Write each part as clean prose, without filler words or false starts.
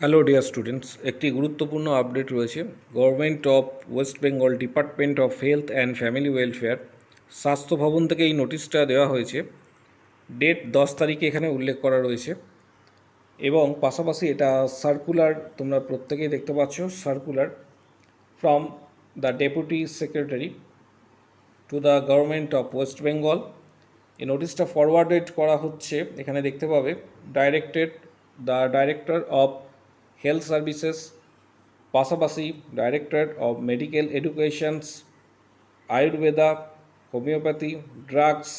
Hello dear students, একটি গুরুত্বপূর্ণ update রয়েছে। Government of west Bengal department of health and family welfare স্বাস্থ্য ভবন থেকে এই নোটিশটা দেওয়া হয়েছে। ডেট 10 তারিখে এখানে উল্লেখ করা রয়েছে এবং পাশাপাশি এটা সার্কুলার, তোমরা প্রত্যেকেই দেখতে পাচ্ছ, circular from the deputy secretary to the government of west Bengal. এই নোটিশটা ফরওয়ার্ডেড করা হচ্ছে, এখানে দেখতে পাবে, the director of health services, পাশাপাশি directorate of medical educations, Ayurveda, homeopathy, drugs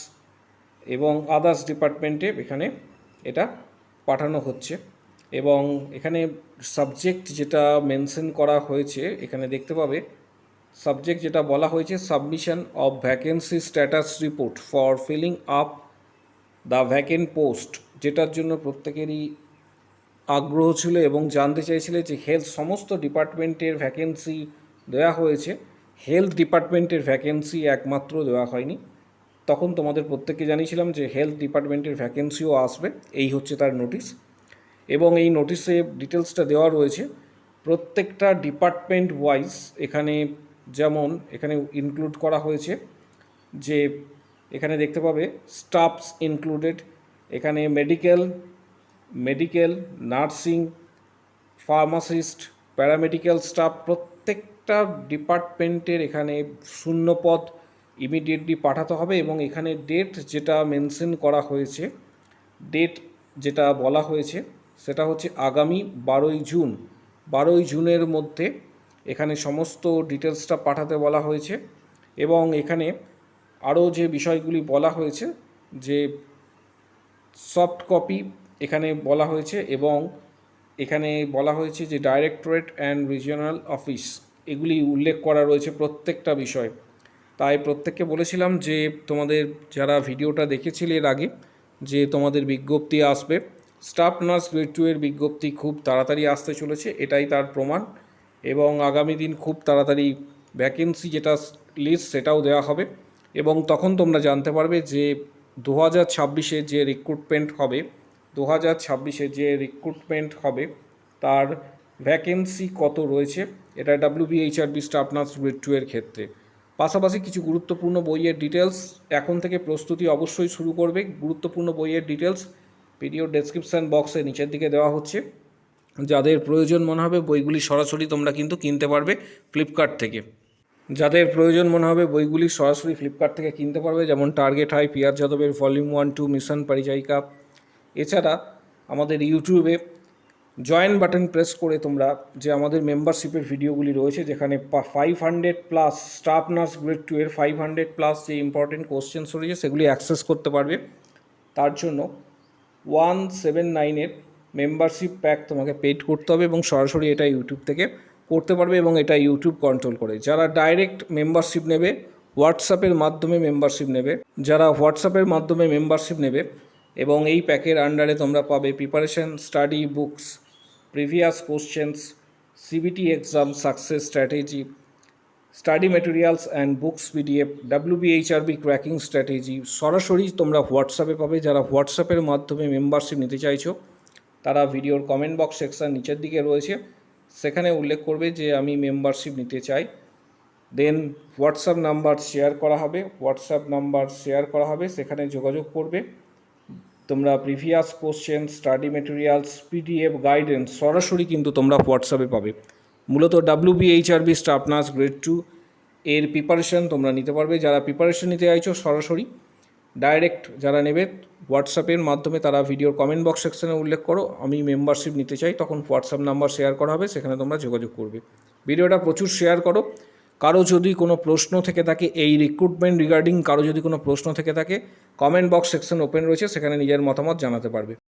এবং আদার্স ডিপার্টমেন্টে এখানে এটা পাঠানো হচ্ছে। এবং এখানে সাবজেক্ট যেটা মেনশন করা হয়েছে, এখানে দেখতে পাবে সাবজেক্ট যেটা বলা হয়েছে, submission of vacancy status report for filling up the vacant post, যেটার জন্য প্রত্যেকেরই আগ্রহ ছিল এবং জানতে চাইছিলে যে সমস্ত ডিপার্টমেন্টের ভ্যাকেন্সি দেওয়া হয়েছে, হেলথ ডিপার্টমেন্টের ভ্যাকেন্সি একমাত্র দেওয়া হয়নি। তখন তোমাদের প্রত্যেককে জানিয়েছিলাম যে হেলথ ডিপার্টমেন্টের ভ্যাকেন্সিও আসবে, এই হচ্ছে তার নোটিশ। এবং এই নোটিশে ডিটেলসটা দেওয়া রয়েছে প্রত্যেকটা ডিপার্টমেন্ট ওয়াইজ। এখানে যেমন এখানে ইনক্লুড করা হয়েছে যে এখানে দেখতে পাবে স্টাফস ইনক্লুডেড, এখানে medical, nursing, pharmacist, paramedical staff, প্রত্যেকটা ডিপার্টমেন্টের এখানে শূন্যপদ ইমিডিয়েটলি পাঠাতে হবে। এবং এখানে ডেট যেটা মেনশন করা হয়েছে, ডেট যেটা বলা হয়েছে সেটা হচ্ছে আগামী 12ই জুন। 12ই জুনের মধ্যে এখানে সমস্ত ডিটেলসটা পাঠাতে বলা হয়েছে। এবং এখানে আরও যে বিষয়গুলি বলা হয়েছে, যে সফট কপি এখানে বলা হয়েছে, এবং এখানে বলা হয়েছে যে ডাইরেক্টরেট অ্যান্ড রিজিওনাল অফিস, এগুলি উল্লেখ করা রয়েছে প্রত্যেকটা বিষয়। তাই প্রত্যেককে বলেছিলাম যে তোমাদের যারা ভিডিওটা দেখেছিলে এর আগে, যে তোমাদের বিজ্ঞপ্তি আসবে, স্টাফ নার্স গ্রেড 2 এর বিজ্ঞপ্তি খুব তাড়াতাড়ি আসতে চলেছে, এটাই তার প্রমাণ। এবং আগামী দিন খুব তাড়াতাড়ি ভ্যাকেন্সি যেটা লিস্ট সেটাও দেওয়া হবে। এবং তখন তোমরা জানতে পারবে যে 2026-এ যে রিক্রুটমেন্ট হবে, 2026-এ যে রিক্রুটমেন্ট হবে তার ভ্যাকেন্সি কত রয়েছে, এটা WBHRB স্টাফ নার্স গ্রেড 2 এর ক্ষেত্রে। পাশাপাশি কিছু গুরুত্বপূর্ণ বইয়ের ডিটেলস এখন থেকে প্রস্তুতি অবশ্যই শুরু করবে। গুরুত্বপূর্ণ বইয়ের ডিটেলস ভিডিও ডেসক্রিপশান বক্সে নিচের দিকে দেওয়া হচ্ছে। যাদের প্রয়োজন মনে হবে বইগুলি সরাসরি তোমরা কিন্তু কিনতে পারবে ফ্লিপকার্ট থেকে। যাদের প্রয়োজন মনে হবে বইগুলি সরাসরি ফ্লিপকার্ট থেকে কিনতে পারবে, যেমন টার্গেট হাই, পিয়ার যাদবের ভলিউম 1-2, মিশন পরিচায়িকা। এছাড়া আমাদের ইউটিউবে জয়েন বাটন প্রেস করে তোমরা যে আমাদের মেম্বারশিপের ভিডিওগুলি রয়েছে, যেখানে 500+ স্টাফ নার্স গ্রেড 2 এর 500+ যে ইম্পর্টেন্ট কোশ্চেন্স রয়েছে সেগুলি অ্যাক্সেস করতে পারবে। তার জন্য 179-এর মেম্বারশিপ প্যাক তোমাকে পেড করতে হবে এবং সরাসরি এটা ইউটিউব থেকে করতে পারবে, এবং এটা ইউটিউব কন্ট্রোল করে। যারা ডাইরেক্ট মেম্বারশিপ নেবে, হোয়াটসঅ্যাপের মাধ্যমে মেম্বারশিপ নেবে, এবং এই প্যাকের আন্ডারে তোমরা পাবে preparation study books, previous questions, CBT exam success strategy, study materials and books PDF, WBHRB cracking strategy সরাসরি তোমরা হোয়াটসঅ্যাপে পাবে। যারা হোয়াটসঅ্যাপের মাধ্যমে মেম্বারশিপ নিতে চাইছো তারা ভিডিওর কমেন্ট বক্স সেকশন নিচের দিকে রয়েছে, সেখানে উল্লেখ করবে যে আমি মেম্বারশিপ নিতে চাই। দেন হোয়াটসঅ্যাপ নাম্বার শেয়ার করা হবে, সেখানে যোগাযোগ করবে। তোমরা previous question, study materials, PDF guidance সরাসরি কিন্তু তোমরা হোয়াটসঅ্যাপে পাবে। মূলত WBHRB স্টাফ নার্স গ্রেড 2 এর প্রিপারেশন তোমরা নিতে পারবে। যারা প্রিপারেশন নিতে চাইছো সরাসরি ডাইরেক্ট যারা নেবে হোয়াটসঅ্যাপের মাধ্যমে, তারা ভিডিওর কমেন্ট বক্স সেকশনে উল্লেখ করো আমি মেম্বারশিপ নিতে চাই, তখন হোয়াটসঅ্যাপ নাম্বার শেয়ার করা হবে, সেখানে তোমরা যোগাযোগ করবে। ভিডিওটা প্রচুর শেয়ার করো। কারো যদি কোনো প্রশ্ন থেকে থাকে এই রিক্রুটমেন্ট রিগার্ডিং, কারো যদি কোনো প্রশ্ন থেকে থাকে কমেন্ট বক্স সেকশন ওপেন রয়েছে, সেখানে নিজের মতামত জানাতে পারবে।